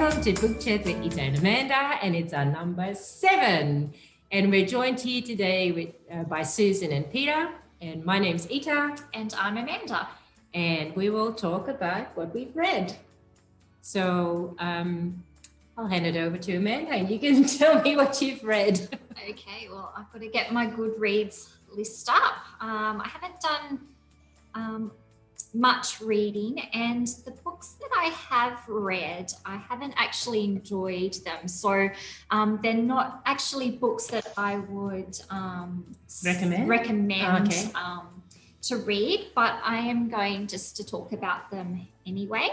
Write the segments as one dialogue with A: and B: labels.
A: Welcome to Book Chat with Ita and Amanda, and it's our number 7. And we're joined here today by Susan and Peter. And my name's Ita.
B: And I'm Amanda.
A: And we will talk about what we've read. So I'll hand it over to Amanda and you can tell me what you've read.
B: Okay, well, I've got to get my Goodreads list up. I haven't done much reading, and the books that I have read, I haven't actually enjoyed them. So they're not actually books that I would recommend to read, but I am going just to talk about them anyway.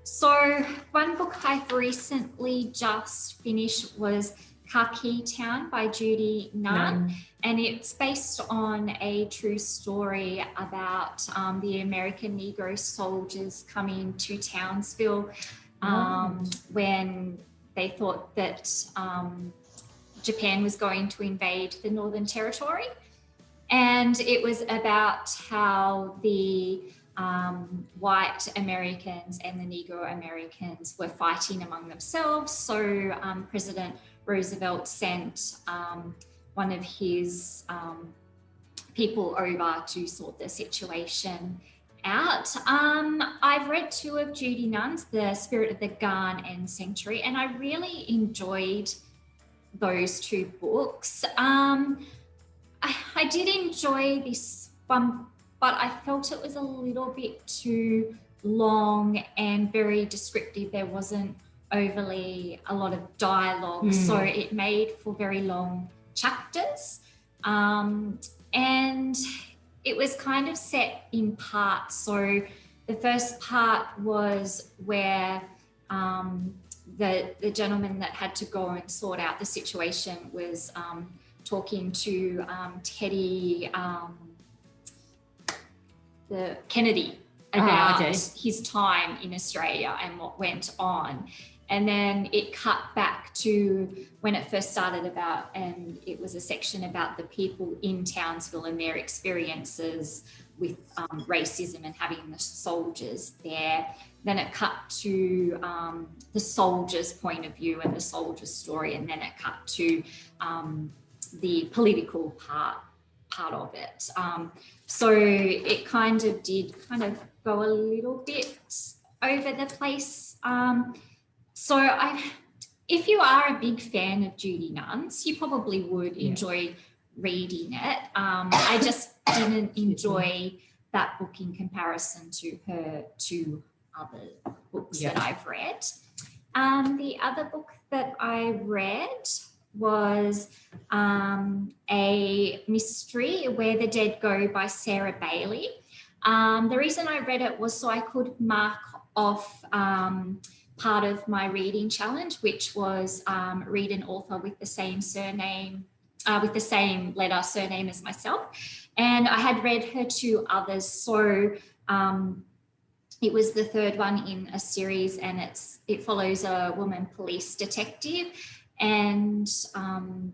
B: So one book I've recently just finished was Khaki Town by Judy Nunn. And it's based on a true story about the American Negro soldiers coming to Townsville when they thought that Japan was going to invade the Northern Territory. And it was about how the white Americans and the Negro Americans were fighting among themselves. So President Roosevelt sent one of his people over to sort the situation out. I've read 2 of Judy Nunn's, The Spirit of the Gun and Sanctuary, and I really enjoyed those 2 books. I did enjoy this one, but I felt it was a little bit too long and very descriptive. There wasn't overly a lot of dialogue, so it made for very long chapters, and it was kind of set in parts. So the first part was where the gentleman that had to go and sort out the situation was talking to Teddy the Kennedy about his time in Australia and what went on. And then it cut back to when it first started and it was a section about the people in Townsville and their experiences with racism and having the soldiers there. Then it cut to the soldiers' point of view and the soldiers' story, and then it cut to the political part of it. So it kind of did go a little bit over the place. So if you are a big fan of Judy Nunn's, you probably would enjoy reading it. I just didn't enjoy that book in comparison to her 2 other books that I've read. The other book that I read was a mystery, Where the Dead Go by Sarah Bailey. The reason I read it was so I could mark off part of my reading challenge, which was read an author with the same surname, with the same surname as myself. And I had read her 2 others. So it was the 3rd one in a series, and it follows a woman police detective. And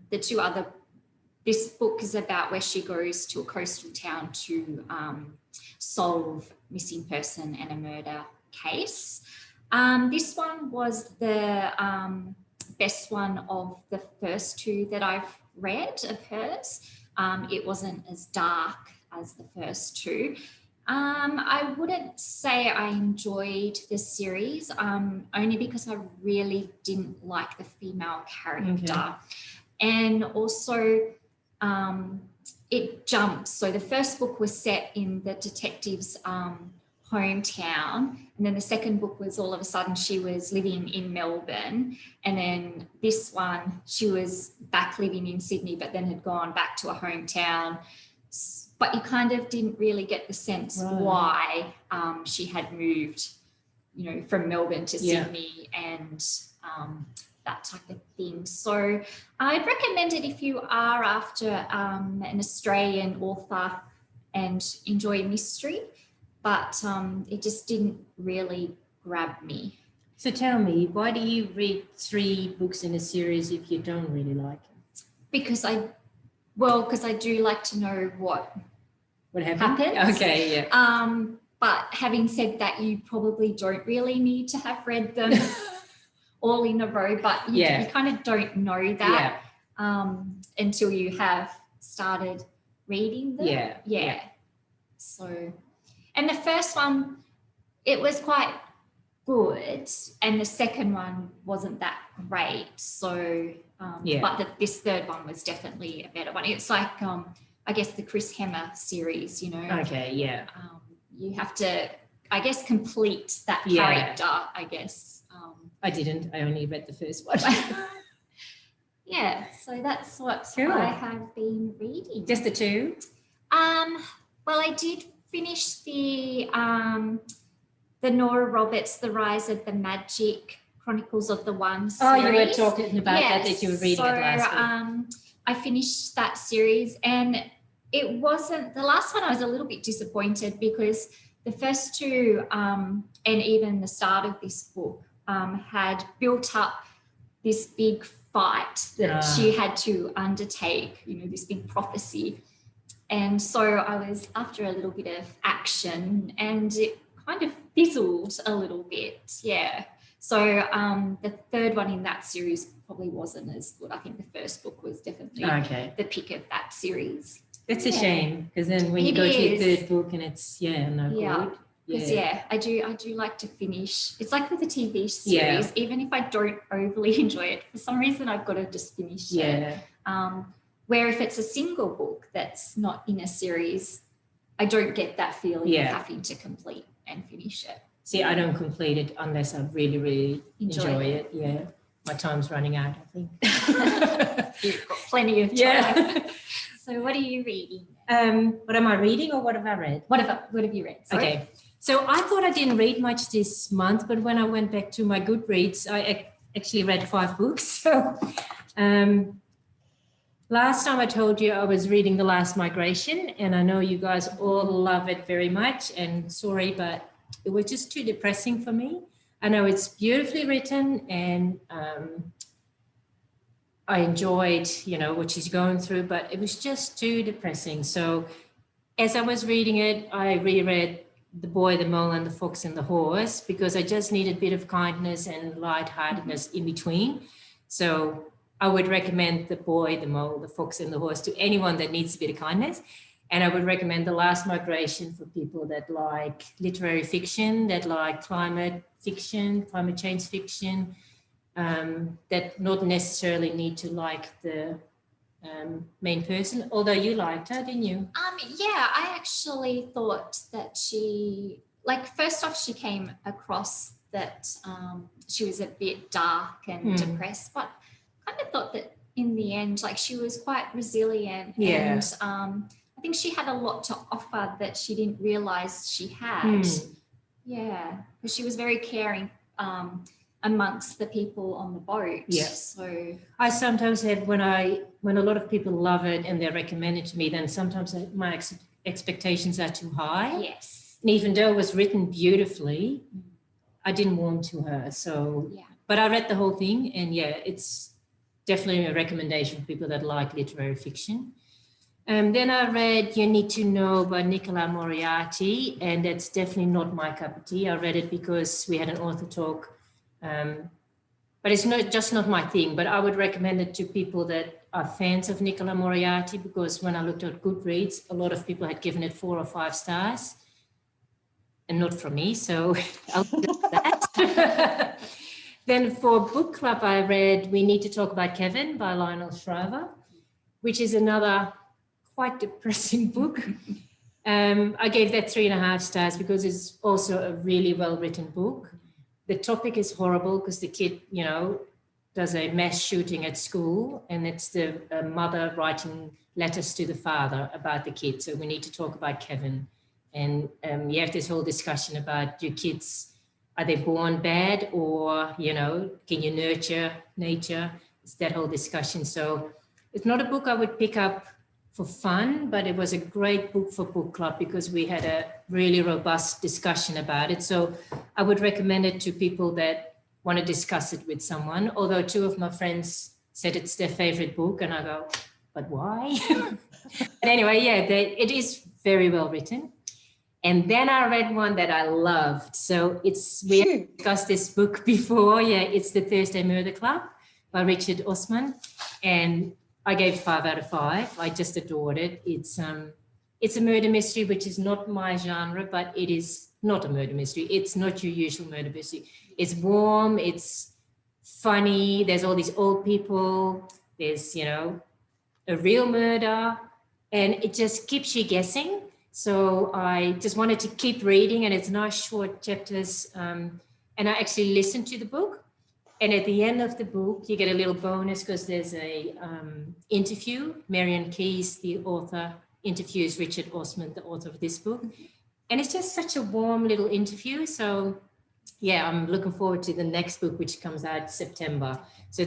B: the 2 other, this book is about where she goes to a coastal town to solve missing person and a murder case. This one was the best one of the first 2 that I've read of hers. It wasn't as dark as the first 2. I wouldn't say I enjoyed the series, only because I really didn't like the female character. And also it jumps. So the first book was set in the detective's hometown, and then the second book was all of a sudden she was living in Melbourne, and then this one she was back living in Sydney but then had gone back to a hometown, but you kind of didn't really get the sense why she had moved, from Melbourne to Sydney and that type of thing. So I'd recommend it if you are after an Australian author and enjoy mystery. But it just didn't really grab me.
A: So tell me, why do you read 3 books in a series if you don't really like it?
B: Because I do like to know what
A: happens. Okay,
B: But having said that, you probably don't really need to have read them all in a row, but you kind of don't know that until you have started reading them. So, and the first one, it was quite good, and the second one wasn't that great. So, but this third one was definitely a better one. It's like, I guess, the Chris Hemmer series, you know.
A: Okay, yeah.
B: You have to, I guess, complete that character, I guess.
A: I didn't. I only read the first one.
B: So that's what I have been reading.
A: Just the two?
B: Well, I did finish the Nora Roberts, The Rise of the Magic, Chronicles of the One series.
A: Oh, you were talking about that you were reading it last week.
B: I finished that series, and it wasn't, the last one I was a little bit disappointed because the first two and even the start of this book had built up this big fight that she had to undertake, you know, this big prophecy. And so I was after a little bit of action, and it kind of fizzled a little bit. So the third one in that series probably wasn't as good. I think the first book was definitely the pick of that series.
A: That's a shame, because then when you go to your third book and it's good. Because I do like to finish. It's like with the TV series, even if I don't overly enjoy it, for some reason I've got to just finish it. Where if it's a single book that's not in a series, I don't get that feeling of having to complete and finish it. See, I don't complete it unless I really, really enjoy it. Yeah. My time's running out, I think.
B: You've got plenty of time. So what are you reading?
A: What am I reading, or what have I read?
B: What have you read? Sorry.
A: Okay. So I thought I didn't read much this month, but when I went back to my Goodreads, I actually read 5 books. So last time I told you I was reading The Last Migration, and I know you guys all love it very much, and sorry, but it was just too depressing for me. I know it's beautifully written, and I enjoyed, you know, what she's going through, but it was just too depressing. So as I was reading it, I reread The Boy, the Mole, and the Fox and the Horse, because I just needed a bit of kindness and lightheartedness in between. So I would recommend The Boy, the Mole, the Fox and the Horse to anyone that needs a bit of kindness. And I would recommend The Last Migration for people that like literary fiction, that like climate fiction, climate change fiction, that not necessarily need to like the main person, although you liked her, didn't you?
B: I actually thought that she, like, first off, she came across that she was a bit dark and depressed, but I kind of thought that in the end, like, she was quite resilient, and I think she had a lot to offer that she didn't realise she had. Because she was very caring amongst the people on the boat. So
A: I sometimes have, when a lot of people love it and they recommend it to me, then sometimes my expectations are too high. And even though it was written beautifully, I didn't warm to her. So but I read the whole thing, and it's definitely a recommendation for people that like literary fiction. Then I read You Need to Know by Nicola Moriarty, and that's definitely not my cup of tea. I read it because we had an author talk, but it's not my thing. But I would recommend it to people that are fans of Nicola Moriarty, because when I looked at Goodreads, a lot of people had given it 4 or 5 stars, and not from me, so I'll do that. Then for book club, I read We Need to Talk About Kevin by Lionel Shriver, which is another quite depressing book. I gave that 3.5 stars because it's also a really well-written book. The topic is horrible because the kid, you know, does a mass shooting at school, and it's the mother writing letters to the father about the kid. So we need to talk about Kevin. And you have this whole discussion about your kids, are they born bad, or, you know, can you nurture nature? It's that whole discussion. So it's not a book I would pick up for fun, but it was a great book for book club because we had a really robust discussion about it. So I would recommend it to people that want to discuss it with someone, although 2 of my friends said it's their favorite book, and I go, but why? But anyway, it is very well written. And then I read one that I loved. So we discussed this book before. Yeah, it's The Thursday Murder Club by Richard Osman. And I gave 5 out of 5. I just adored it. It's a murder mystery, which is not my genre, but it is not a murder mystery. It's not your usual murder mystery. It's warm, it's funny. There's all these old people. There's, a real murder, and it just keeps you guessing. So I just wanted to keep reading, and it's nice short chapters. And I actually listened to the book. And at the end of the book, you get a little bonus because there's a interview. Marion Keyes, the author, interviews Richard Osman, the author of this book. And it's just such a warm little interview. So yeah, I'm looking forward to the next book, which comes out September. So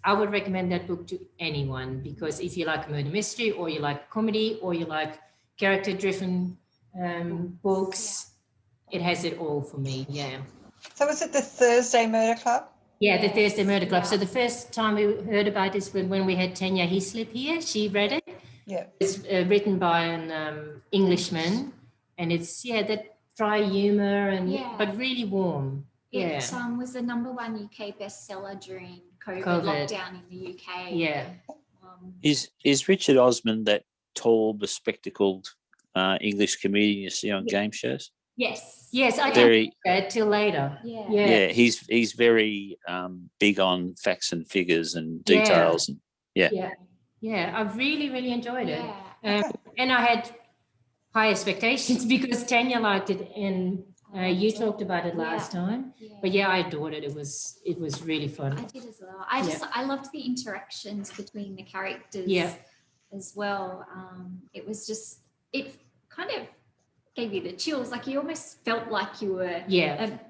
A: I would recommend that book to anyone, because if you like a murder mystery, or you like comedy, or you like character-driven books, it has it all for me, yeah.
C: So was it The Thursday Murder Club?
A: Yeah, The Thursday Murder Club. Yeah. So the first time we heard about this when we had Tanya Hislop here, she read it.
C: Yeah.
A: It's written by an Englishman, and it's, that dry humour, but really warm.
B: It was the #1 UK bestseller during COVID lockdown in the UK.
A: Yeah.
D: Is Richard Osman that tall, bespectacled English comedian you see on game shows?
B: Yes.
A: Yes, I didn't know that till later.
B: Yeah.
D: He's very big on facts and figures and details.
A: Yeah, I've really, really enjoyed it. And I had high expectations because Tanya liked it, and you talked about it last time. But I adored it. It was really fun.
B: I did as well. I loved the interactions between the characters as well. It was just, it kind of gave you the chills. Like you almost felt like you were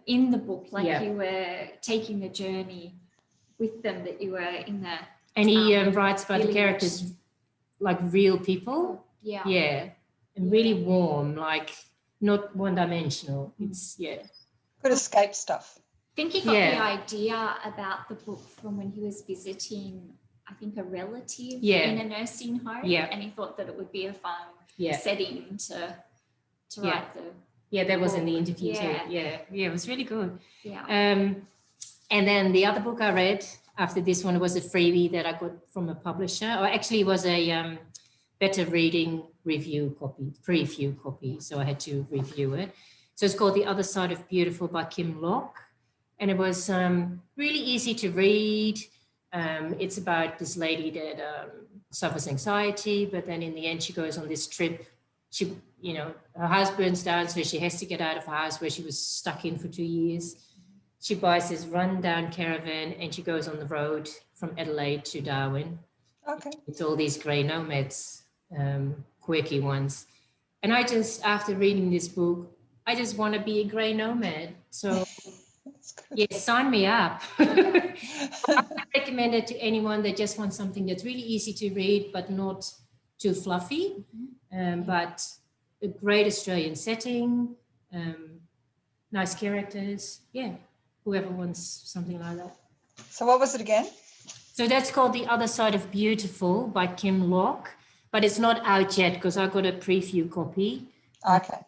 B: in the book, like you were taking the journey with them, that you were in the.
A: And he writes about the characters like real people.
B: Yeah.
A: And really warm, like not one-dimensional. It's,
C: Good escape stuff.
B: I think he got the idea about the book from when he was visiting, I think, a relative in a nursing home. And he thought that it would be a fun setting to write the
A: that was in the interview too. It was really good.
B: Yeah.
A: And then the other book I read after this one was a freebie that I got from a publisher, or actually it was a better reading preview copy. So I had to review it. So it's called The Other Side of Beautiful by Kim Locke. And it was really easy to read. It's about this lady that suffers anxiety, but then in the end she goes on this trip. She, her house burns down, so she has to get out of her house where she was stuck in for 2 years. She buys this rundown caravan and she goes on the road from Adelaide to Darwin.
C: Okay.
A: It's all these grey nomads, quirky ones. And after reading this book, I just want to be a grey nomad. So, sign me up. I recommend it to anyone that just wants something that's really easy to read, but not too fluffy, but a great Australian setting, nice characters. Whoever wants something like that.
C: So what was it again?
A: So that's called The Other Side of Beautiful by Kim Locke, but it's not out yet because I got a preview copy.
C: Okay.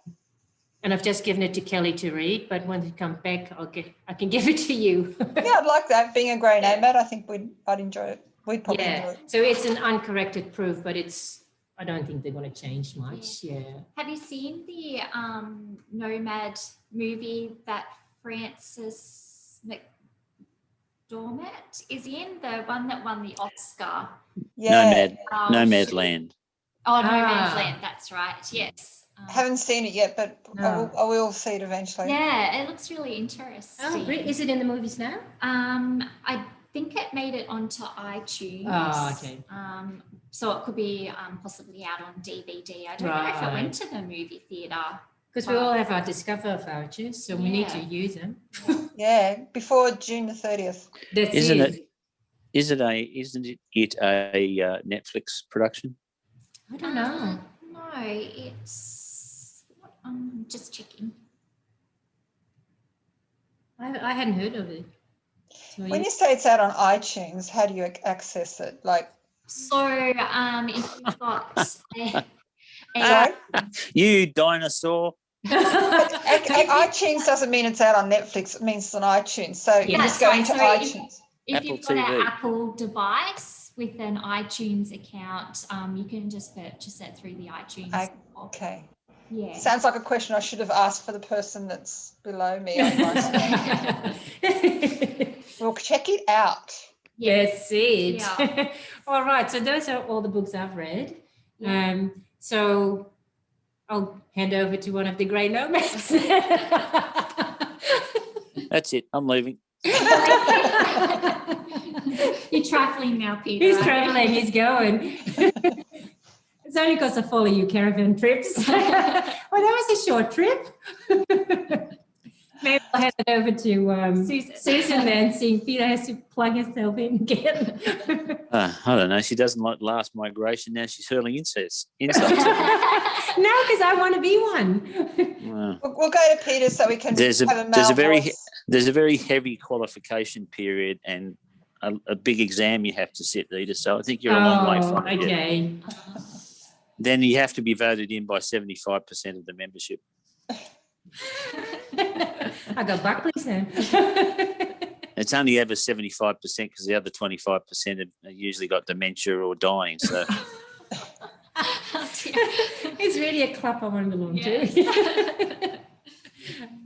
A: And I've just given it to Kelly to read, but when it comes back, I can give it to you.
C: I'd like that. Being a grey nomad, I think I'd enjoy it. We'd probably enjoy it.
A: So it's an uncorrected proof, but I don't think they're going to change much.
B: Have you seen the Nomad movie that Frances McDormand is in, the one that won the Oscar?
D: Nomad Land.
B: Oh, Nomad's Land, that's right, yes.
C: Haven't seen it yet, but I will see it eventually.
B: Yeah, it looks really interesting.
A: Oh, is it in the movies now?
B: I think it made it onto iTunes.
A: Oh, okay.
B: So it could be possibly out on DVD. I don't know if it went to the movie theatre.
A: Because we all have our Discover vouchers, so we need to use them.
C: Before June the 30th.
D: Isn't it a Netflix production?
A: I don't know.
B: No, it's just checking.
A: I hadn't heard of it. So
C: when you say it's out on iTunes, how do you access it?
B: So if you've got
D: you dinosaur.
C: iTunes doesn't mean it's out on Netflix. It means it's on iTunes. So you just go into iTunes.
B: If
D: Apple
B: you've got
D: TV.
B: an Apple device with an iTunes account, you can just purchase it through the iTunes store.
C: Okay.
B: Yeah.
C: Sounds like a question I should have asked for the person that's below me on my screen. We'll check it out.
A: Yes, it.
B: Yeah.
A: All right. So those are all the books I've read.
B: Yeah.
A: So I'll hand over to one of the grey nomads.
D: That's it. I'm leaving.
B: You're travelling now, Peter.
A: He's travelling. He's going. It's only because I follow you caravan trips. Well, that was a short trip. Maybe I'll hand it over to Susan then, seeing Peter has to plug herself in again.
D: I don't know. She doesn't like last migration. Now she's hurling insults.
A: No, because I want to be one.
C: We'll go to Peter so we can
D: There's a
C: voice.
D: very heavy qualification period and a big exam you have to sit, Rita. So I think you're a long way from it.
A: Okay.
D: Then you have to be voted in by 75% of the membership.
A: I got Buckley's now.
D: It's only ever 75% because the other 25% have usually got dementia or dying. So
A: It's really a club I want to belong to.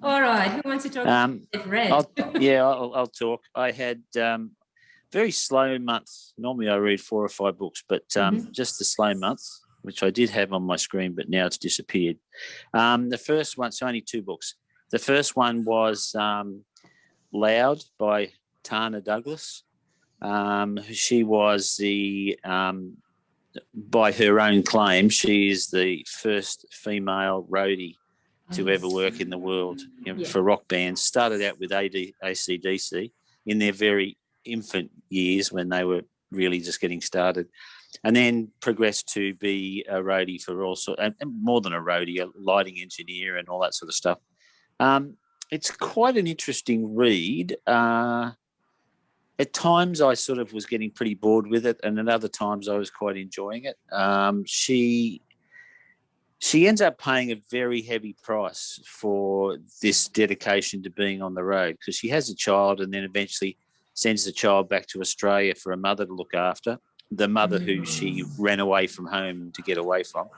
A: All right, who wants to talk about Red?
D: I'll talk. I had very slow months. Normally I read 4 or 5 books, but just a slow month, which I did have on my screen, but now it's disappeared. The first one, so only 2 books. The first one was Loud by Tana Douglas. She was by her own claim, she is the first female roadie to ever work in the world for rock bands. Started out with AC/DC in their very infant years when they were really just getting started, and then progressed to be a roadie for all sorts, and more than a roadie, a lighting engineer and all that sort of stuff. It's quite an interesting read. At times I sort of was getting pretty bored with it, and at other times I was quite enjoying it. She ends up paying a very heavy price for this dedication to being on the road, because she has a child and then eventually sends the child back to Australia for a mother to look after, the mother who she ran away from home to get away from.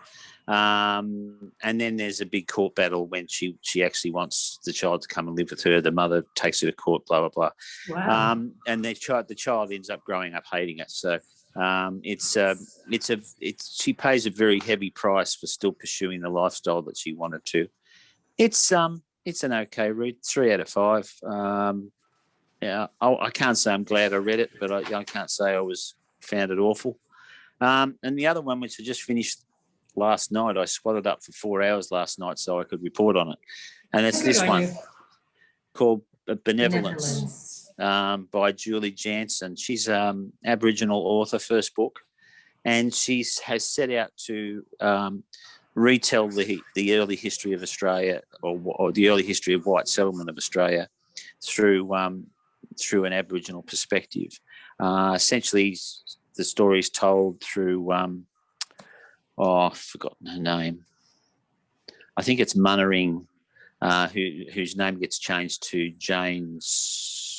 D: And then there's a big court battle when she actually wants the child to come and live with her. The mother takes her to court, blah, blah, blah.
A: Wow.
D: And the child ends up growing up hating it. So she pays a very heavy price for still pursuing the lifestyle that she wanted to. It's an okay read, 3 out of 5. I can't say I'm glad I read it, but I can't say I found it awful. And the other one, which I just finished last night, I swatted up for 4 hours last night so I could report on it. And it's this one called Benevolence. By Judy Janssen. She's an Aboriginal author, first book, and she has set out to retell the early history of Australia, or the early history of white settlement of Australia through an Aboriginal perspective. Essentially, the story is told through I've forgotten her name. I think it's Munnering, whose name gets changed to Jane's.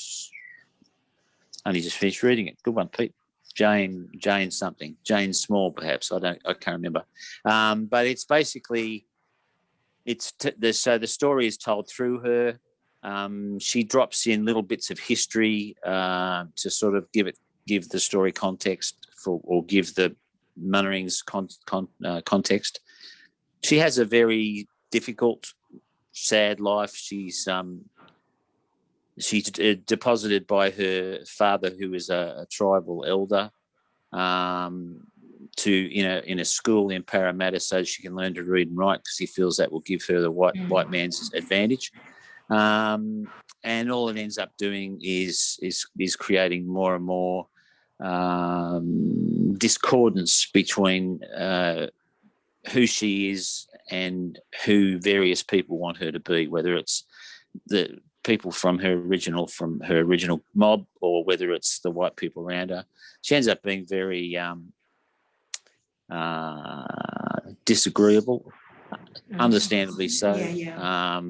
D: Only just finished reading it. Good one, Pete. Jane something. Jane Small, perhaps. I can't remember. But it's basically, so the story is told through her. She drops in little bits of history to sort of give the story context or give the Munnering's context. She has a very difficult, sad life. She's deposited by her father, who is a tribal elder, in a school in Parramatta so she can learn to read and write, because he feels that will give her the white man's advantage. And all it ends up doing is creating more and more discordance between who she is and who various people want her to be, whether it's the people from her original mob or whether it's the white people around her. She ends up being very disagreeable. understandably so.
A: Yeah.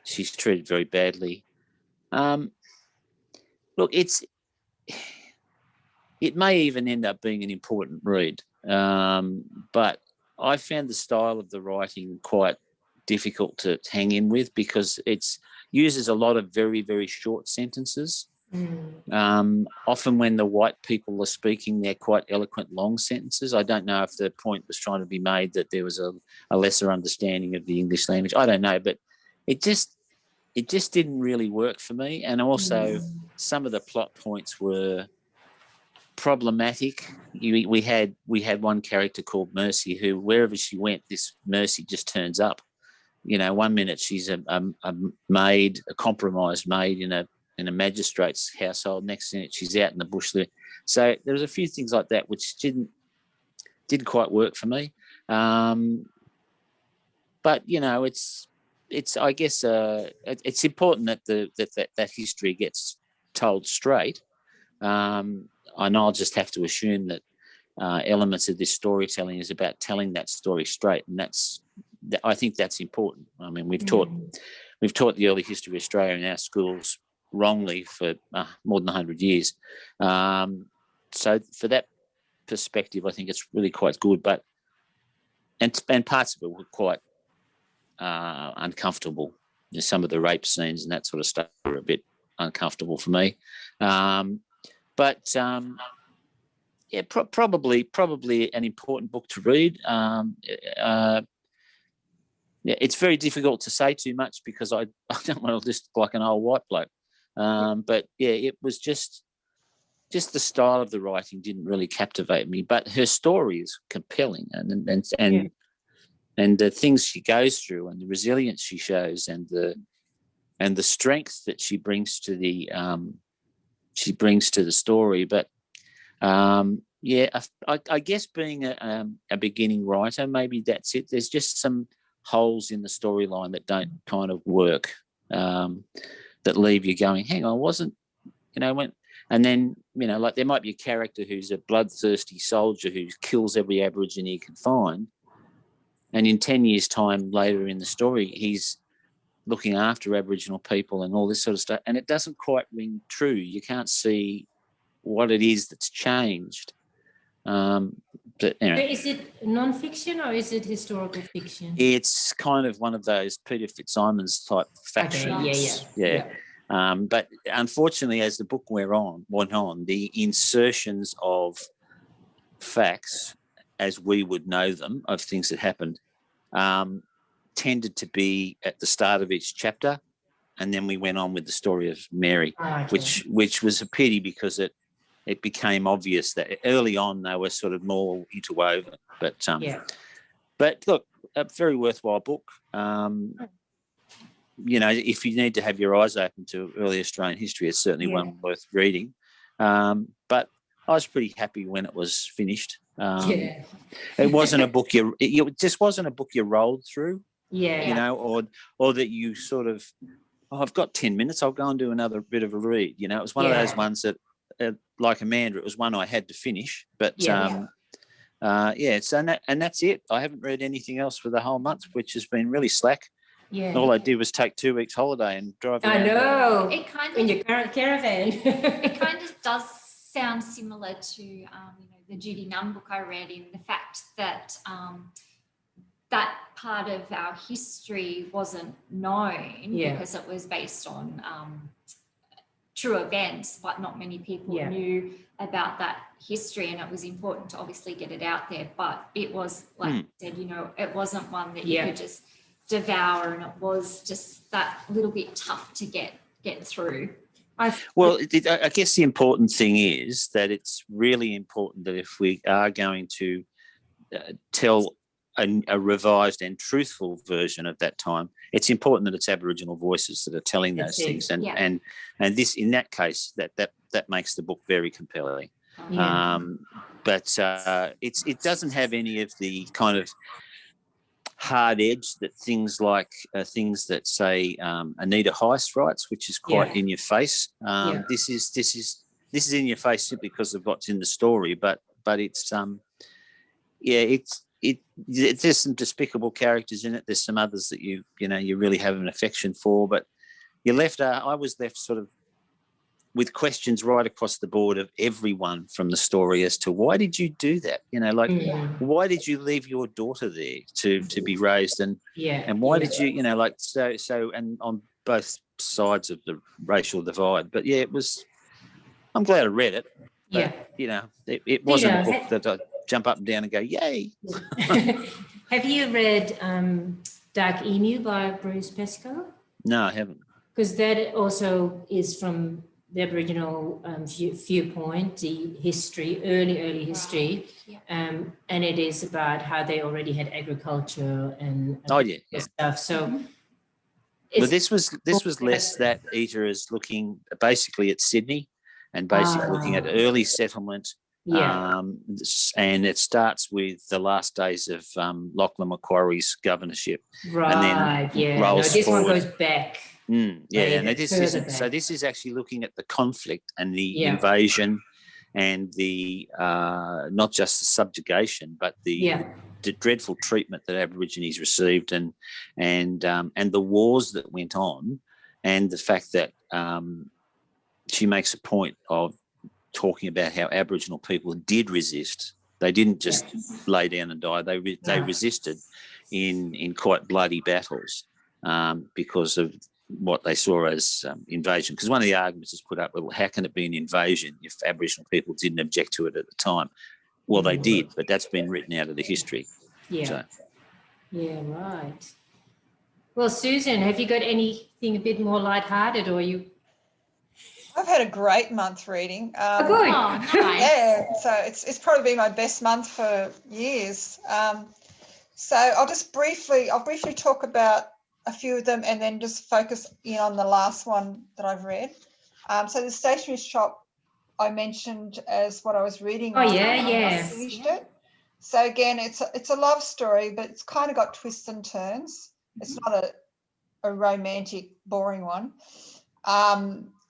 D: She's treated very badly. Look, it may even end up being an important read, but I found the style of the writing quite difficult to hang in with because it uses a lot of very, very short sentences. Often when the white people are speaking, they're quite eloquent, long sentences. I don't know if the point was trying to be made that there was a lesser understanding of the English language. I don't know, but it just didn't really work for me. And also some of the plot points were problematic. We had one character called Mercy who, wherever she went, this Mercy just turns up. You know, one minute she's a maid, a compromised maid in a magistrate's household. Next minute she's out in the bush. So there was a few things like that which didn't quite work for me. But you know, it's I guess it's important that that history gets told straight. And I'll just have to assume that elements of this storytelling is about telling that story straight, and I think that's important. I mean, we've taught the early history of Australia in our schools wrongly for more than 100 years. So for that perspective, I think it's really quite good. But and parts of it were quite uncomfortable. Some of the rape scenes and that sort of stuff were a bit uncomfortable for me. But probably an important book to read. It's very difficult to say too much because I don't want to just look like an old white bloke. But yeah, it was just the style of the writing didn't really captivate me. But her story is compelling, and the things she goes through, and the resilience she shows, and the strength that she brings to the story. But I guess being a beginning writer, maybe that's it. There's just some holes in the storyline that don't kind of work, that leave you going, hang on, wasn't, and then, like there might be a character who's a bloodthirsty soldier who kills every Aborigine he can find, and in 10 years' time later in the story, he's looking after Aboriginal people and all this sort of stuff, and it doesn't quite ring true. You can't see what it is that's changed. But anyway.
A: Is it non-fiction or is it historical fiction?
D: It's kind of one of those Peter Fitzsimons type factions. Okay, yeah. But unfortunately, as the book went on, the insertions of facts, as we would know them, of things that happened, tended to be at the start of each chapter, and then we went on with the story of Mary, which was a pity because it became obvious that early on they were sort of more interwoven. But look, a very worthwhile book. If you need to have your eyes open to early Australian history, it's certainly one worth reading. But I was pretty happy when it was finished. It wasn't a book it just wasn't a book you rolled through. Or that you sort of, I've got 10 minutes, I'll go and do another bit of a read. It was one of those ones that, like Amanda, it was one I had to finish. But so that's it. I haven't read anything else for the whole month, which has been really slack. Yeah. All I did was take 2 weeks holiday and drive around.
A: I know.
B: It kind of,
A: in your current caravan.
B: It kind of does sound similar to the Judy Nunn book I read, in the fact that that part of our history wasn't known because it was based on true events, but not many people knew about that history, and it was important to obviously get it out there. But it was, like I said, it wasn't one that you could just devour, and it was just that little bit tough to get through.
D: I guess the important thing is that it's really important that if we are going to tell a revised and truthful version of that time, it's important that it's Aboriginal voices that are telling those things, and this, in that case, that makes the book very compelling. But it doesn't have any of the kind of hard edge that things that say Anita Heiss writes, which is quite in your face. This is in your face simply because of what's in the story, but it's there's some despicable characters in it. There's some others that you really have an affection for, but I was left sort of with questions right across the board of everyone from the story as to why did you do that? Why did you leave your daughter there to be raised, and why did you, so and on both sides of the racial divide. But it was. I'm glad I read it. But, it wasn't a book that I jump up and down and go, yay.
A: Have you read Dark Emu by Bruce Pesco?
D: No, I haven't.
A: Because that also is from the Aboriginal viewpoint, the history, early history, and it is about how they already had agriculture and stuff. So,
D: but this was less that Eater is looking basically at Sydney and basically looking at early settlement. And it starts with the last days of Lachlan Macquarie's governorship, and then rolls
A: this
D: forward.
A: One goes back.
D: This is actually looking at the conflict and the invasion and the not just the subjugation, but the dreadful treatment that Aborigines received, and the wars that went on, and the fact that she makes a point of talking about how Aboriginal people did resist. They didn't just lay down and die. They resisted in quite bloody battles because of what they saw as invasion. Because one of the arguments is put up, well, how can it be an invasion if Aboriginal people didn't object to it at the time? Well, they did, but that's been written out of the history.
A: Yeah, right. Well, Susan, have you got anything a bit more lighthearted, or you?
C: I've had a great month reading.
A: Good.
B: Nice.
C: Yeah, so it's probably been my best month for years. So I'll briefly talk about a few of them and then just focus in on the last one that I've read. So the Stationery Shop I mentioned as what I was reading.
A: I
C: finished it. So again, it's a love story, but it's kind of got twists and turns. It's not a romantic, boring one.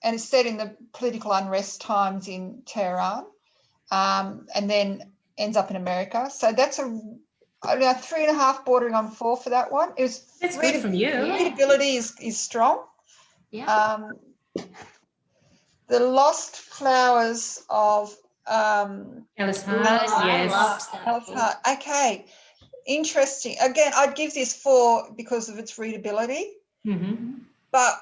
C: And it's set in the political unrest times in Tehran, and then ends up in America. So that's a 3.5 bordering on 4 for that one.
A: That's good from you.
C: Readability is strong.
B: Yeah.
C: The Lost Flowers of
A: Alice Hart.
B: Alice
C: Hart. Okay, interesting. Again, I'd give this 4 because of its readability.
A: Mm-hmm.
C: But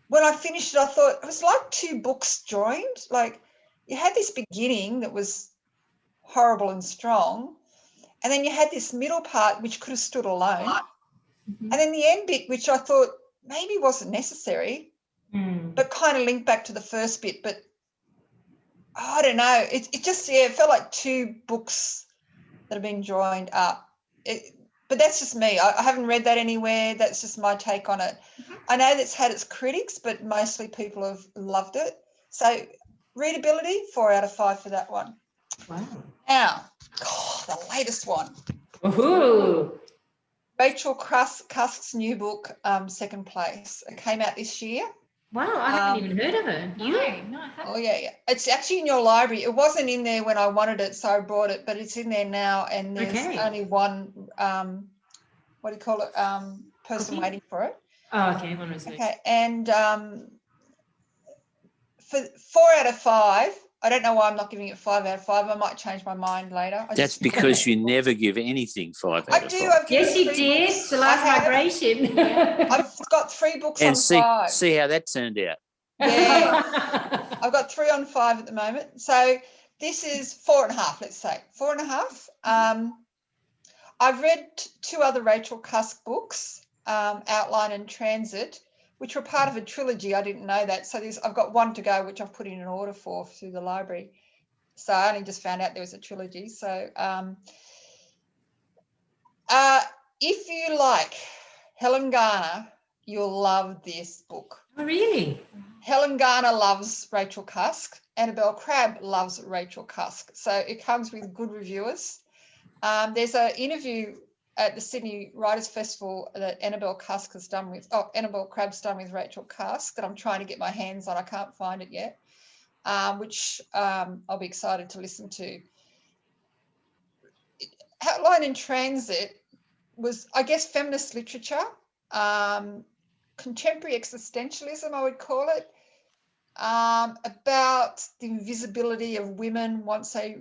C: when I finished it, I thought it was like 2 books joined. Like you had this beginning that was horrible and strong, and then you had this middle part which could have stood alone, and then the end bit which I thought maybe wasn't necessary, but kind of linked back to the first bit. But I don't know. It just it felt like 2 books that have been joined up. But that's just me. I haven't read that anywhere. That's just my take on it. I know that's had its critics, but mostly people have loved it. So readability, 4 out of 5 for that one.
A: Wow.
C: Now, the latest one.
A: Woohoo!
C: Rachel Cusk's new book, Second Place. It came out this year.
A: Wow, I haven't even heard of it.
B: No, I haven't.
C: Oh, yeah. It's actually in your library. It wasn't in there when I wanted it, so I brought it, but it's in there now, and there's only one, person waiting for it.
A: Oh, okay.
C: Okay, and for 4 out of 5, I don't know why I'm not giving it 5 out of 5. I might change my mind later.
D: That's because you never give anything 5 out of 5.
C: I do.
A: Yes, you did. It's the last migration.
C: I've got 3 books
D: and
C: on 5.
D: See how that turned out.
C: Yeah, I've got 3 on 5 at the moment. So this is 4.5. Let's say 4.5. I've read 2 other Rachel Cusk books, Outline and Transit, which were part of a trilogy. I didn't know that. So I've got 1 to go, which I've put in an order for through the library. So I only just found out there was a trilogy. So if you like Helen Garner, you'll love this book.
A: Oh, really?
C: Helen Garner loves Rachel Cusk. Annabelle Crabb loves Rachel Cusk. So it comes with good reviewers. There's an interview at the Sydney Writers' Festival that Annabelle Crabb's done with Rachel Cusk that I'm trying to get my hands on. I can't find it yet, which I'll be excited to listen to. Outline in Transit was, I guess, feminist literature, contemporary existentialism, I would call it, about the invisibility of women once they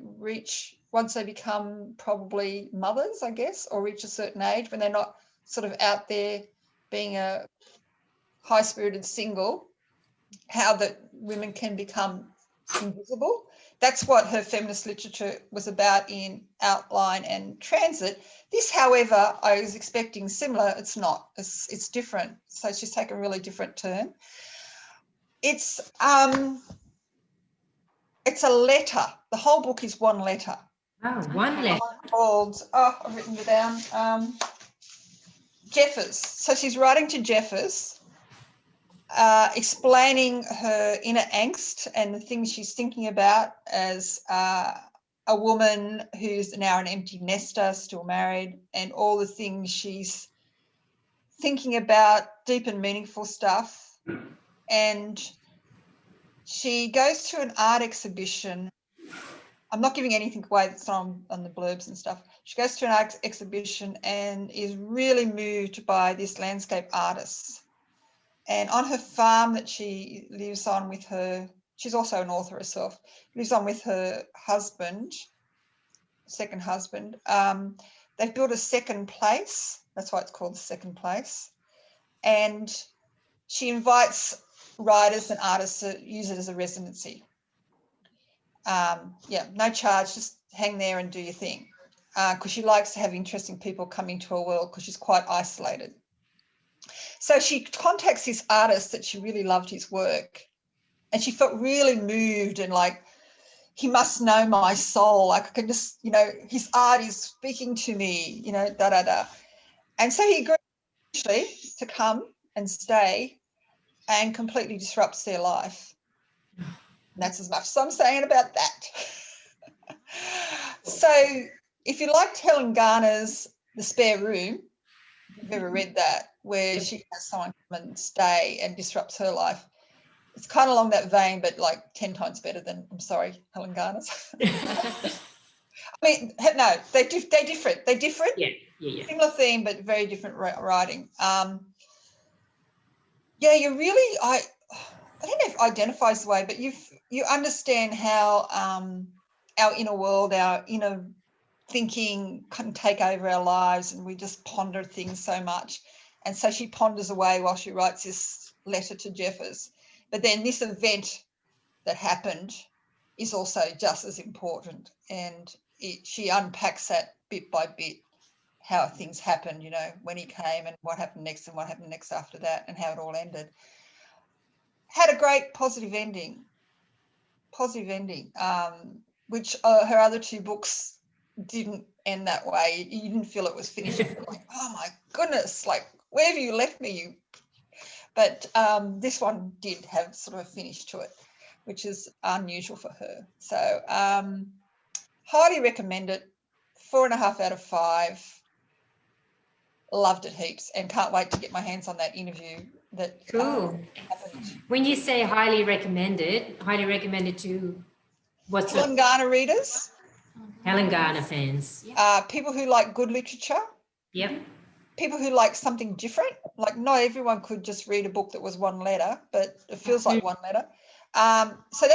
C: become probably mothers, I guess, or reach a certain age when they're not sort of out there being a high-spirited single, how that women can become invisible. That's what her feminist literature was about in Outline and Transit. This, however, I was expecting similar. It's not. It's different. So she's taken a really different turn. It's a letter. The whole book is one letter.
A: Oh, one letter.
C: Called, I've written it down. Jeffers. So she's writing to Jeffers, explaining her inner angst and the things she's thinking about as a woman who's now an empty nester, still married, and all the things she's thinking about, deep and meaningful stuff. And she goes to an art exhibition. I'm not giving anything away that's on the blurbs and stuff. She goes to an art exhibition and is really moved by this landscape artist. And on her farm that she lives on with her, she's also an author herself, lives on with her husband, second husband. They've built a second place. That's why it's called the second place. And she invites writers and artists to use it as a residency. No charge, just hang there and do your thing. Because she likes to have interesting people come into her world because she's quite isolated. So she contacts this artist that she really loved his work, and she felt really moved and like, he must know my soul. Like I can just, his art is speaking to me, And so he agreed actually to come and stay and completely disrupts their life. And that's as much as I'm saying about that. So if you liked Helen Garner's The Spare Room, if you've ever read that, where she has someone come and stay and disrupts her life, it's kind of along that vein, but like 10 times better than, I'm sorry, Helen Garner's. I mean, no, they're different. They're different.
A: Yeah.
C: Similar theme, but very different writing. You really, I don't know if identifies the way, but you understand how our inner world, our inner thinking can take over our lives, and we just ponder things so much. And so she ponders away while she writes this letter to Jeffers. But then this event that happened is also just as important, and she unpacks that bit by bit, how things happened, when he came and what happened next and what happened next after that and how it all ended. Had a great positive ending, which her other two books didn't end that way. You didn't feel it was finished. Like, oh my goodness, like, where have you left me? But this one did have sort of a finish to it, which is unusual for her. So highly recommend it. 4.5 out of 5. Loved it heaps, and can't wait to get my hands on that interview. That
A: cool. When you say highly recommended to what's
C: Helen Garner readers,
A: Helen Garner fans,
C: people who like good literature.
A: Yep.
C: People who like something different. Like not everyone could just read a book that was one letter, but it feels like one letter. So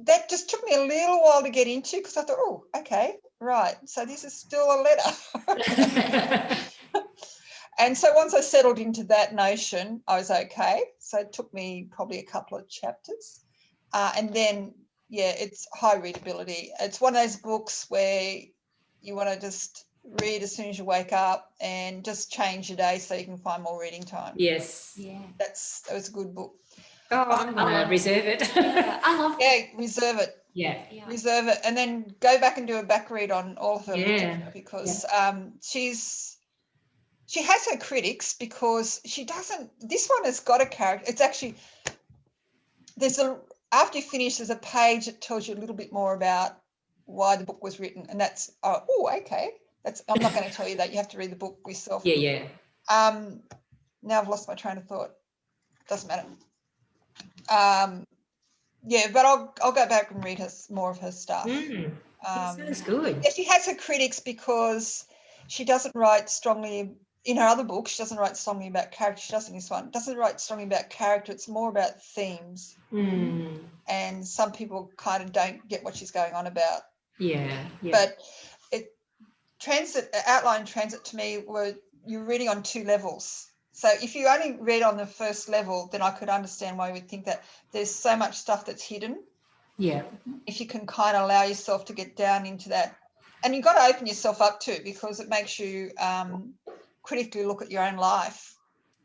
C: that just took me a little while to get into, because I thought, oh, okay, right. So this is still a letter. And so once I settled into that notion, I was okay. So it took me probably a couple of chapters. And then, it's high readability. It's one of those books where you want to just read as soon as you wake up and just change your day so you can find more reading time.
A: Yes.
B: Yeah.
C: That was a good book.
A: Oh, I'm going to reserve it.
B: I love it.
C: Reserve it.
A: Yeah.
C: Reserve it. And then go back and do a back read on all of her literature, because she has her critics, because she doesn't, this one has got a character. It's actually, after you finish, there's a page that tells you a little bit more about why the book was written. And that's, okay. I'm not going to tell you that. You have to read the book yourself.
A: Yeah.
C: Now I've lost my train of thought. Doesn't matter. But I'll go back and read more of her stuff.
A: That sounds good.
C: Yeah, she has her critics because she doesn't write strongly in her other books. She doesn't write strongly about character. She doesn't in this one. Doesn't write strongly about character. It's more about themes. And some people kind of don't get what she's going on about.
A: Yeah.
C: But outline transit to me you're reading on two levels. So if you only read on the first level, then I could understand why you would think that there's so much stuff that's hidden.
A: Yeah.
C: If you can kind of allow yourself to get down into that. And you've got to open yourself up to it, because it makes you critically look at your own life.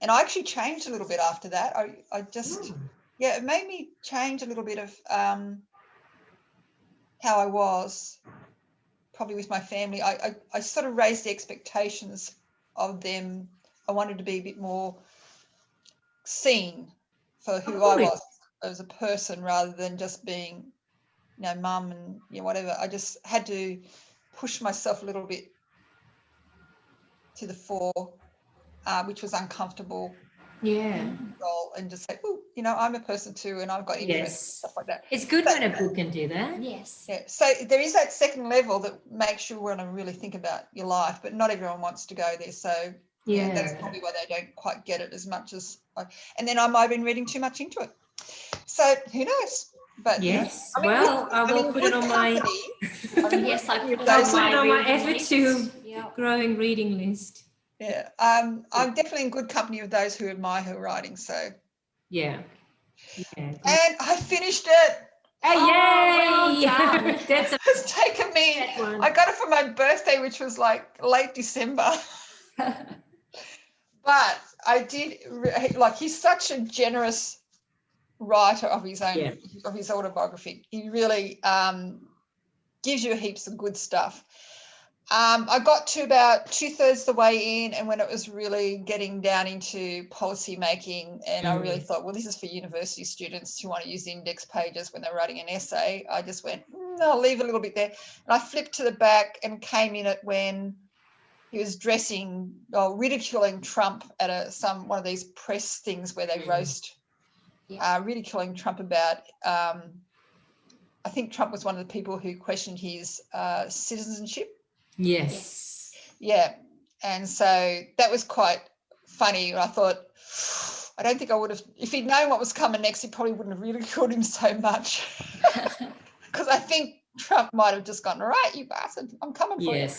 C: And I actually changed a little bit after that. I just, it made me change a little bit of how I was, probably with my family. I sort of raised the expectations of them. I wanted to be a bit more seen for who I was as a person, rather than just being, mum and whatever. I just had to push myself a little bit to the fore, which was uncomfortable.
A: Yeah.
C: And just say, oh, I'm a person too, and I've got interests and stuff like that.
A: It's good when a book can do that.
B: Yes.
C: Yeah. So there is that second level that makes you want to really think about your life, but not everyone wants to go there. So that's probably why they don't quite get it as much as and then I might have been reading too much into it. So who knows? But
A: yes, I will put it on my
B: yes, I put
A: it on my effort to growing reading list.
C: Yeah, I'm definitely in good company with those who admire her writing. So
A: yeah.
C: And I finished it.
A: Hey, yay!
B: Well done.
C: It's taken me. I got it for my birthday, which was like late December. But I did he's such a generous writer of his own of his autobiography. He really gives you heaps of good stuff. I got to about 2/3 the way in, and when it was really getting down into policy making, and I really thought, well, this is for university students who want to use index pages when they're writing an essay, I just went, I'll leave a little bit there. And I flipped to the back and came in it when he was ridiculing Trump at one of these press things where they roast, ridiculing Trump about, I think Trump was one of the people who questioned his citizenship.
A: Yes.
C: Yeah. And so that was quite funny. I thought, I don't think I would have, if he'd known what was coming next, he probably wouldn't have ridiculed him so much. Because I think Trump might have just gone, all right, you bastard, I'm coming for you.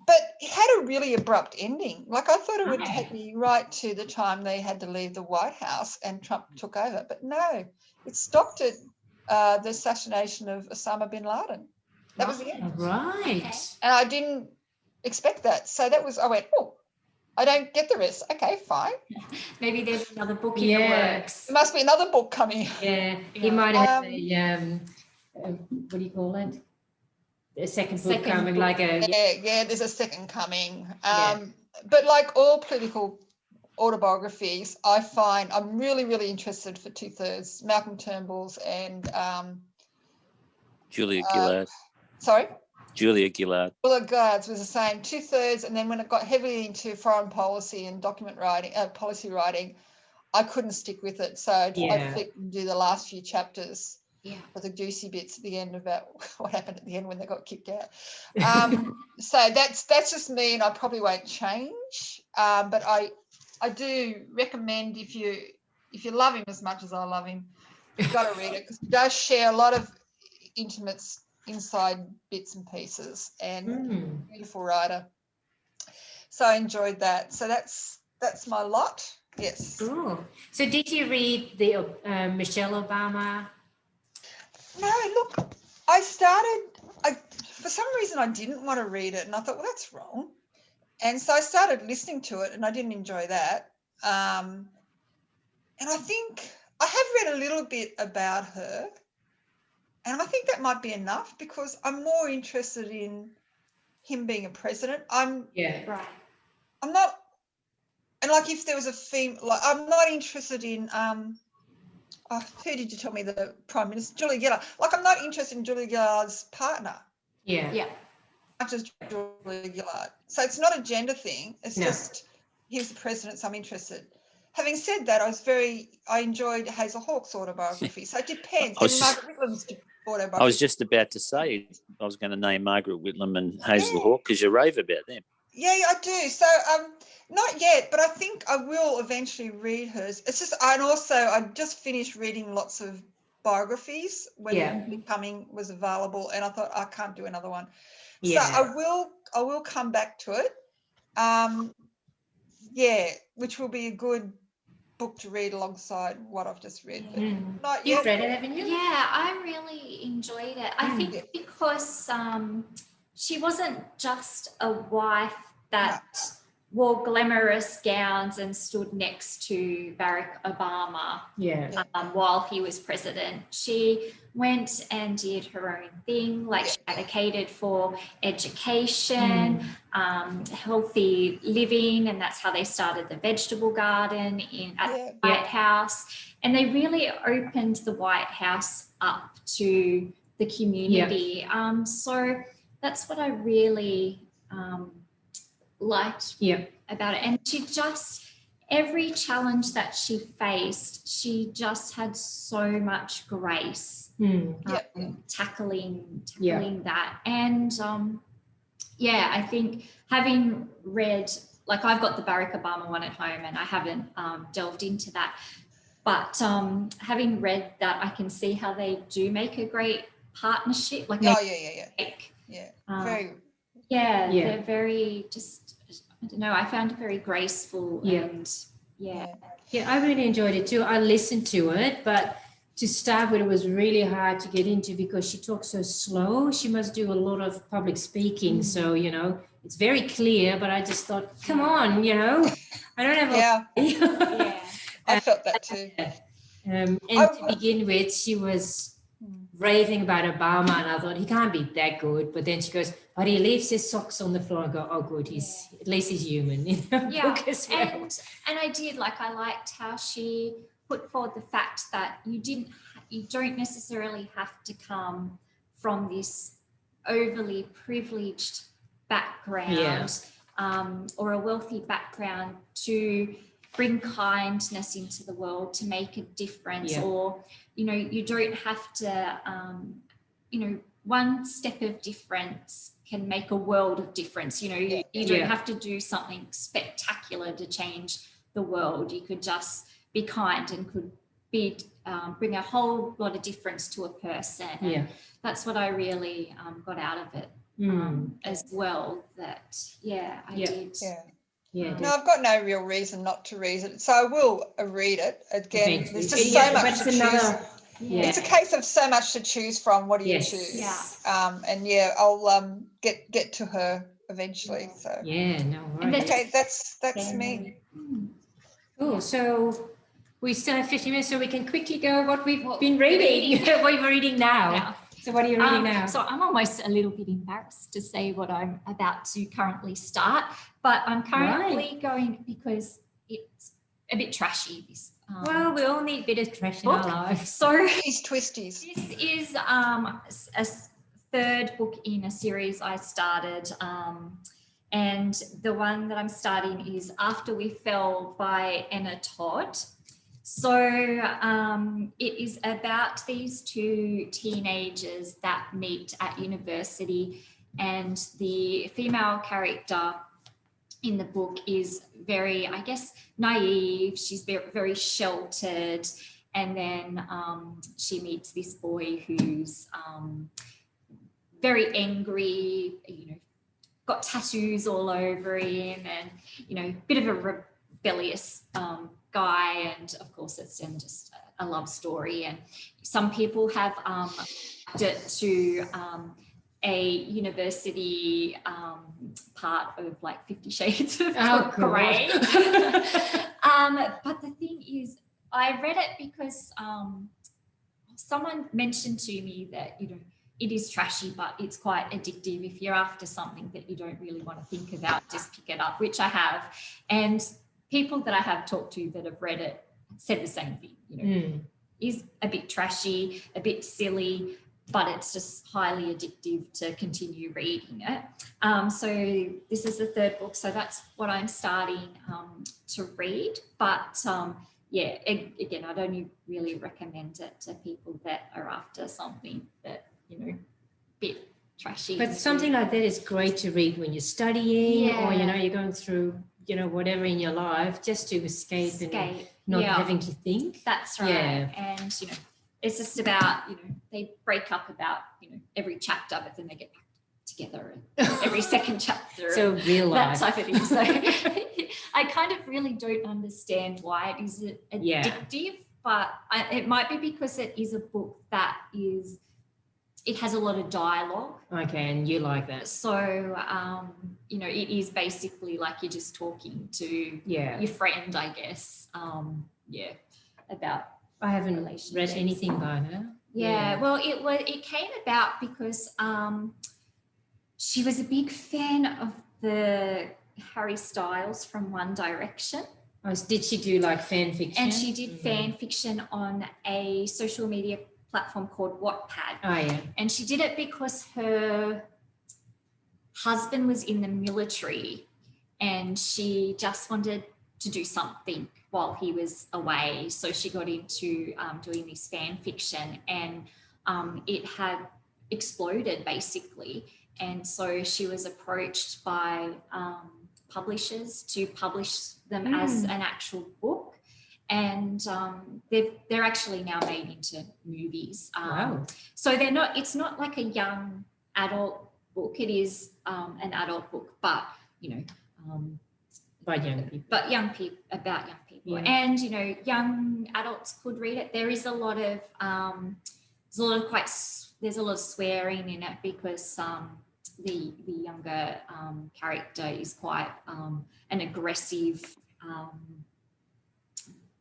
C: But it had a really abrupt ending. Like I thought it would take me right to the time they had to leave the White House and Trump took over. But no, it stopped at the assassination of Osama bin Laden. That was the end.
A: Right.
C: And I didn't expect that. So I went, oh, I don't get the rest. Okay, fine.
B: Maybe there's another book in the works.
C: There must be another book coming.
A: Yeah, he might have what do you call it? A second book coming, book. Like a...
C: Yeah, there's a second coming. But like all political autobiographies, I find I'm really, really interested for 2/3, Malcolm Turnbull's and...
D: Julia Gillard.
C: Sorry?
D: Julia Gillard.
C: Julia Gillard's was the same, 2/3, and then when it got heavily into foreign policy and document writing, policy writing, I couldn't stick with it. So I flipped and do the last few chapters for the juicy bits at the end about what happened at the end when they got kicked out. So that's just me, and I probably won't change. But I do recommend if you love him as much as I love him, you've got to read it, because he does share a lot of intimate inside bits and pieces, and beautiful writer. So I enjoyed that. So that's my lot. Yes.
A: Cool. So did you read the Michelle Obama?
C: No, look, for some reason I didn't want to read it, and I thought, well, that's wrong. And so I started listening to it, and I didn't enjoy that. And I think I have read a little bit about her, and I think that might be enough, because I'm more interested in him being a president. I'm not, and like if there was a female, like I'm not interested in, who did you tell me, the Prime Minister, Julia Gillard. Like I'm not interested in Julia Gillard's partner.
A: Yeah.
C: Not just Julia Gillard. So it's not a gender thing. It's just he's the president, so I'm interested. Having said that, I enjoyed Hazel Hawke's autobiography. So it depends. And Margaret Whitlam's autobiography.
D: I was just about to say I was going to name Margaret Whitlam and Hazel Hawke because you rave about them.
C: Yeah, I do. So not yet, but I think I will eventually read hers. It's just, and also I just finished reading lots of biographies when Becoming was available, and I thought I can't do another one. So I will come back to it. Which will be a good book to read alongside what I've just read. But not
A: You've
C: yet.
A: read it, haven't you?
B: Yeah, I really enjoyed it. I think because she wasn't just a wife that wore glamorous gowns and stood next to Barack Obama while he was president. She went and did her own thing, like she advocated for education, healthy living, and that's how they started the vegetable garden at the White House. And they really opened the White House up to the community. So that's what I really liked about it. And she just, every challenge that she faced, she just had so much grace tackling that. And I think having read, like I've got the Barack Obama one at home and I haven't delved into that, but having read that, I can see how they do make a great partnership. Like they're very just, I don't know, I found it very graceful and
A: I really enjoyed it too. I listened to it, but to start with, it was really hard to get into because she talks so slow. She must do a lot of public speaking. So, you know, it's very clear, but I just thought, come on, you know, I don't have
C: I felt that too.
A: And to begin with, she was raving about Obama, and I thought he can't be that good. But then she goes, but he leaves his socks on the floor. And I go, oh, good, at least he's human. You know,
B: and I did, like, I liked how she put forward the fact that you don't necessarily have to come from this overly privileged background or a wealthy background to bring kindness into the world, to make a difference, or, you know, you don't have to, you know, one step of difference can make a world of difference. You know, you don't have to do something spectacular to change the world. You could just be kind and could be bring a whole lot of difference to a person. And that's what I really got out of it as well. That I did.
C: No, I've got no real reason not to read it, so I will read it again. There's just so much to choose. It's a case of so much to choose from. What do you choose? I'll get to her eventually. So
A: no worries.
C: Okay, that's me.
A: Cool. So we still have 50 minutes, so we can quickly go what we've been reading. What you're reading now. So what are you reading now?
B: So I'm almost a little bit embarrassed to say what I'm about to currently start, but I'm currently going because it's a bit trashy. This
A: well, we all need a bit of trash in our lives.
B: So
C: twisties.
B: This is a third book in a series I started, and the one that I'm starting is After We Fell by Anna Todd. So it is about these two teenagers that meet at university, and the female character in the book is very, I guess, naive. She's very, very sheltered, and then she meets this boy who's very angry, you know, got tattoos all over him, and, you know, a bit of a rebellious guy, and of course it's then just a love story. And some people have it to a university part of like 50 Shades of Grey. But the thing is, I read it because someone mentioned to me that, you know, it is trashy, but it's quite addictive. If you're after something that you don't really want to think about, just pick it up, which I have. And people that I have talked to that have read it said the same thing, you know, is a bit trashy, a bit silly, but it's just highly addictive to continue reading it. So this is the third book, so that's what I'm starting to read. But again, I'd only really recommend it to people that are after something that, a bit trashy.
A: But something like that is great to read when you're studying or, you're going through, whatever in your life, just to escape. And not having to think.
B: That's right. Yeah. And, it's just about, they break up about, every chapter, but then they get back together every second chapter.
A: So real life.
B: That type of thing. So I kind of really don't understand why it is addictive, but it might be because it is a book that it has a lot of dialogue.
A: Okay, and you like that.
B: So, it is basically like you're just talking to your friend, I guess. About
A: I haven't read anything by her.
B: Yeah, well, it came about because she was a big fan of the Harry Styles from One Direction.
A: Oh, did she do like fan fiction?
B: And she did fan fiction on a social media platform called Wattpad.
A: Oh, yeah.
B: And she did it because her husband was in the military and she just wanted to do something while he was away. So she got into doing this fan fiction, and it had exploded basically. And so she was approached by publishers to publish them as an actual book. And they're actually now made into movies.
A: Wow.
B: So it's not like a young adult book. It is an adult book, but,
A: by young people.
B: But about young people.
A: Yeah.
B: And, young adults could read it. There is a lot of, there's a lot of swearing in it because the younger character is quite an aggressive,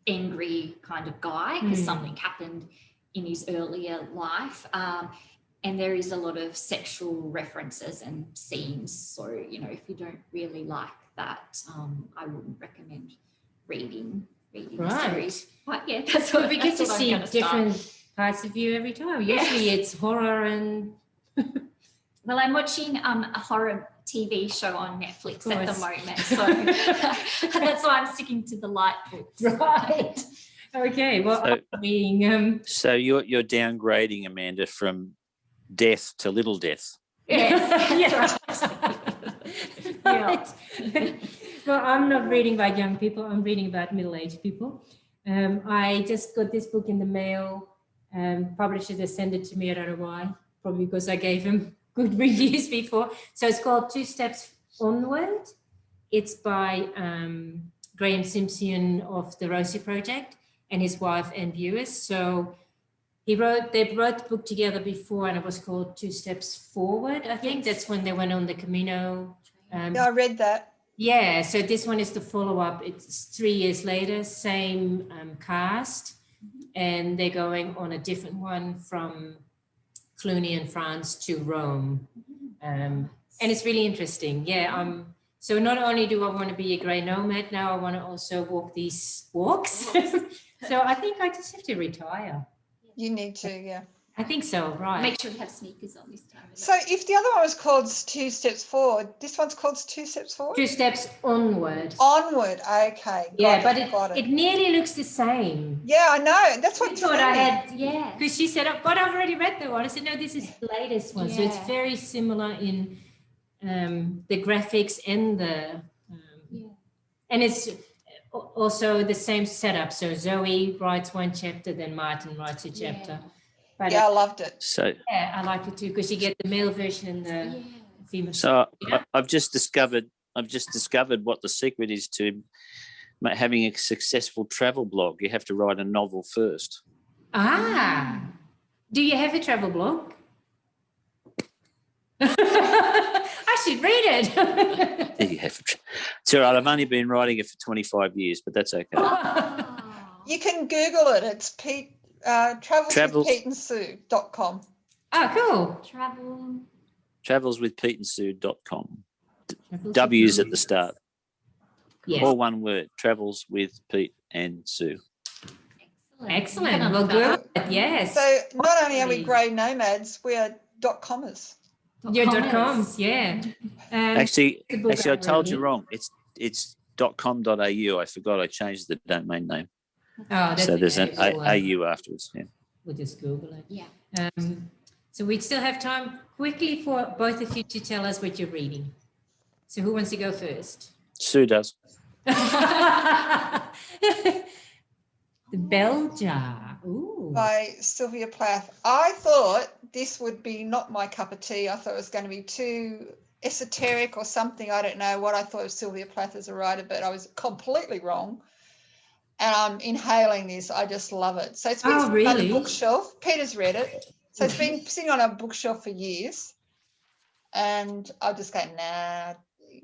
B: angry kind of guy because something happened in his earlier life. And there is a lot of sexual references and scenes. So, if you don't really like that, I wouldn't recommend reading the series. But yeah, that's what
A: we get to see different parts of you every time. Usually it's horror and...
B: Well, I'm watching a horror TV show on Netflix at the moment. So that's why I'm sticking to the light books.
A: Right. Okay. Well, I'm being...
D: So you're downgrading, Amanda, from death to little death.
B: Yes.
A: Right. Well, I'm not reading about young people. I'm reading about middle-aged people. I just got this book in the mail. Publisher just sent it to me. I don't know why. Probably because I gave him good reviews before. So it's called Two Steps Onward. It's by Graham Simpson of the Rosie Project and his wife Anne Bewis. So they wrote the book together before, and it was called Two Steps Forward. I think that's when they went on the Camino.
C: Yeah, I read that.
A: Yeah, so this one is the follow-up. It's 3 years later, same cast, and they're going on a different one from Cluny in France to Rome. And it's really interesting. Yeah, so not only do I want to be a grey nomad, now I want to also walk these walks. So I think I just have to retire.
C: You need to, yeah.
A: I think so, right.
B: Make sure you have sneakers on this time.
C: So if the other one was called Two Steps Forward, this one's called Two Steps Forward?
A: Two Steps Onward.
C: Onward, okay.
A: Yeah, but it nearly looks the same.
C: Yeah, I know. That's what
A: thought I had,
B: yeah.
A: Because she said, but I've already read that one. I said, no, this is the latest one. Yeah. So it's very similar in the graphics and the, and it's also the same setup. So Zoe writes one chapter, then Martin writes a chapter. But
C: I loved it.
D: So
A: yeah, I liked it too because you get the male version and the female.
D: So I've just discovered what the secret is to having a successful travel blog. You have to write a novel first.
A: Ah, do you have a travel blog? I should read it.
D: You have. It's all right. I've only been writing it for 25 years, but that's okay.
C: You can Google it. It's travelswithpeteandsue.com.
A: Oh, cool.
D: Travelswithpeteandsue.com. W's at the start. Yes. All one word. Travels with Pete and Sue.
A: Excellent. Well, good. Yes.
C: So not only are we grey nomads, we are .commers.
A: Your .coms, yeah.
D: Actually, I told you wrong. It's .com.au. I forgot I changed the domain name.
A: Oh, that's
D: So there's an
A: okay.
D: AU afterwards. Yeah.
A: We'll just Google it.
B: Yeah.
A: So we still have time quickly for both of you to tell us what you're reading. So who wants to go first?
D: Sue does.
A: The Bell Jar. Ooh.
C: By Sylvia Plath. I thought this would be not my cup of tea. I thought it was going to be too esoteric or something. I don't know what I thought of Sylvia Plath as a writer, but I was completely wrong. And I'm inhaling this. I just love it. So it's been on the bookshelf. Peter's read it. So it's been sitting on a bookshelf for years. And I'll just go, nah.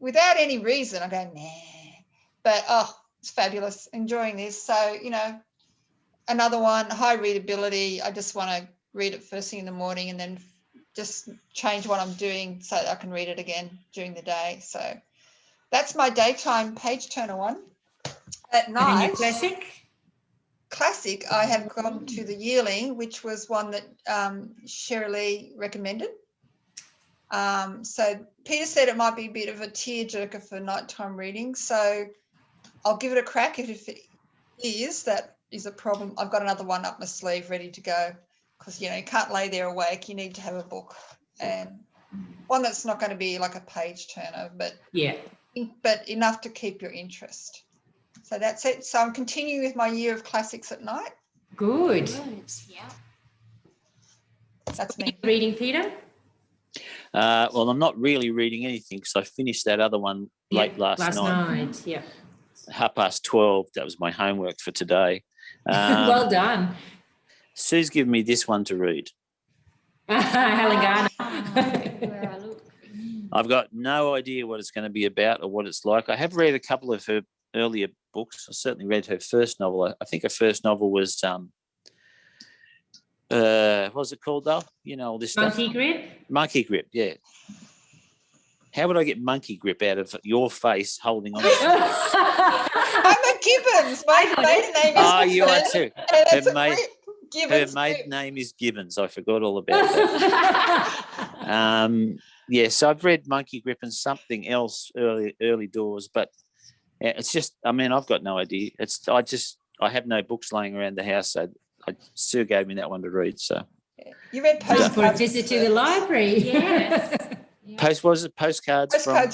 C: Without any reason, I go, nah. But, it's fabulous. Enjoying this. So, another one, high readability. I just want to read it first thing in the morning and then just change what I'm doing so that I can read it again during the day. So that's my daytime page turner one. At night,
A: and your
C: classic, I have gone to The Yearling, which was one that Shirley recommended. So Peter said it might be a bit of a tearjerker for nighttime reading. So I'll give it a crack. If it is, that is a problem. I've got another one up my sleeve ready to go because, you can't lay there awake. You need to have a book and one that's not going to be like a page turner, but enough to keep your interest. So that's it. So I'm continuing with my year of classics at night.
A: Good.
B: Yeah.
C: That's me.
A: Reading, Peter?
D: Well, I'm not really reading anything because I finished that other one late last night.
A: Yeah.
D: 12:30. That was my homework for today.
A: Well done.
D: Sue's given me this one to read.
A: Helen Garner.
B: Where I look.
D: I've got no idea what it's going to be about or what it's like. I have read a couple of her earlier books. I certainly read her first novel. I think her first novel was what was it called though? All this stuff.
A: Monkey Grip?
D: Monkey Grip, yeah. How would I get monkey grip out of your face holding on to something?
C: I'm a Gibbons. My maiden name is
D: Gibbons. You are too. Her maiden name is Gibbons. I forgot all about that. So I've read Monkey Grip and something else early doors, but it's just, I've got no idea. I have no books laying around the house, so Sue gave me that one to read. So
C: you read Postcards
A: for a visit to the library.
B: Yes.
D: Postcards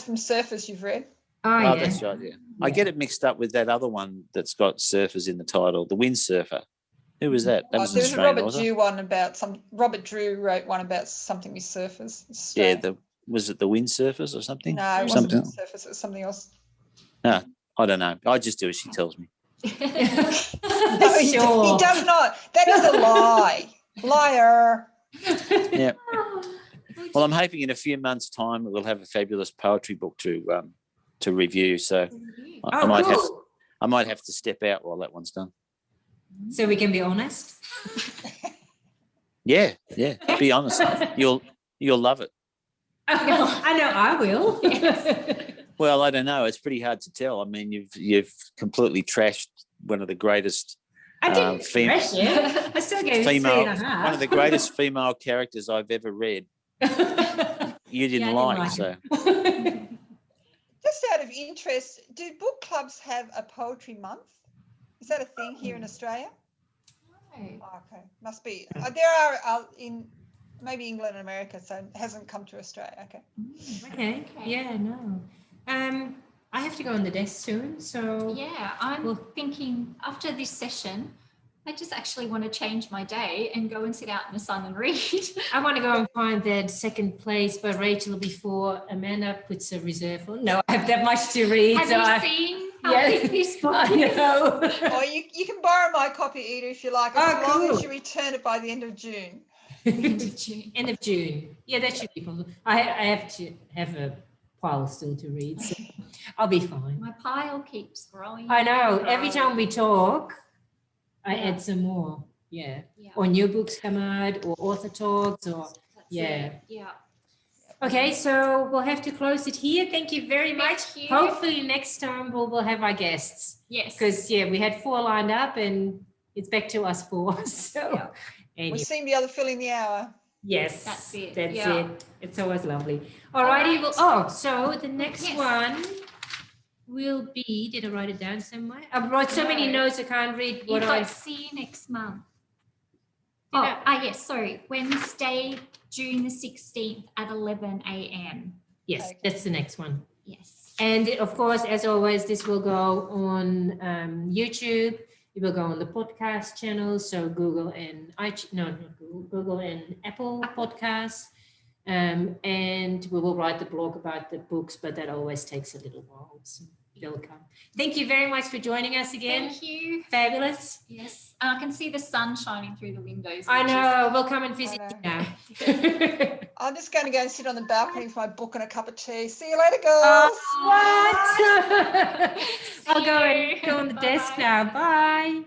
C: from Surfers you've read.
A: Oh,
D: that's right, yeah. I get it mixed up with that other one that's got surfers in the title, The Windsurfer. Who was that? That was
C: there was a
D: Australian,
C: Robert Drew one about Robert Drew wrote one about something with surfers.
D: Yeah, was it The Windsurfers or something?
C: No, it wasn't Windsurfers, it was something else.
D: No, I don't know. I just do as she tells me.
C: No, he does not. That is a lie. Liar.
D: Yeah. Well, I'm hoping in a few months' time we'll have a fabulous poetry book to review. So I might have to step out while that one's done.
A: So we can be honest.
D: Yeah. Be honest. You'll love it.
A: I know I will. Yes.
D: Well, I don't know. It's pretty hard to tell. You've completely trashed one of the greatest.
A: I didn't trash it. I still gave it 3.5.
D: One of the greatest female characters I've ever read. You didn't like, so.
C: Just out of interest, do book clubs have a poetry month? Is that a thing here in Australia?
B: No.
C: Oh, okay, must be. There are in maybe England and America, so it hasn't come to Australia. Okay.
A: Okay. Yeah, no. I have to go on the desk soon, so.
B: Yeah, I'm thinking after this session, I just actually want to change my day and go and sit out in the sun and read.
A: I want to go and find that Second Place by Rachel before Amanda puts a reserve on. No, I have that much to read.
B: Have you seen how big this book is?
A: know.
C: Or you can borrow my copy, Ida, if you like, as long as you return it by the end of June.
A: End of June. Yeah, that should be possible. I have to have a pile still to read, so I'll be fine.
B: My pile keeps growing.
A: I know. Every time we talk, I add some more. Yeah. Or new books come out, or author talks, or
B: Yeah.
A: Okay, so we'll have to close it here. Thank you very much. Hopefully next time we'll have our guests.
B: Yes.
A: Because we had 4 lined up and it's back to us 4. So anyway.
C: We seem to be able to fill in the hour.
A: Yes.
B: That's it.
A: That's it. It's always lovely. All righty. Well, so the next one will be, did I write it down somewhere? I've wrote so many notes I can't read what
B: You've
A: I...
B: got see you next month.
A: Yeah.
B: Yes, sorry. Wednesday, June the 16th at 11 a.m.
A: Yes,
C: Okay.
A: that's the next one.
B: Yes.
A: And of course, as always, this will go on YouTube. It will go on the podcast channel. So Google and Google and Apple Podcasts. And we will write the blog about the books, but that always takes a little while. So they'll come. Thank you very much for joining us again.
B: Thank you.
A: Fabulous.
B: Yes. I can see the sun shining through the windows.
A: I know. We'll come and visit you now.
C: I'm just going to go and sit on the balcony with my book and a cup of tea. See you later, girls.
A: What? I'll go and go on the desk now. Bye.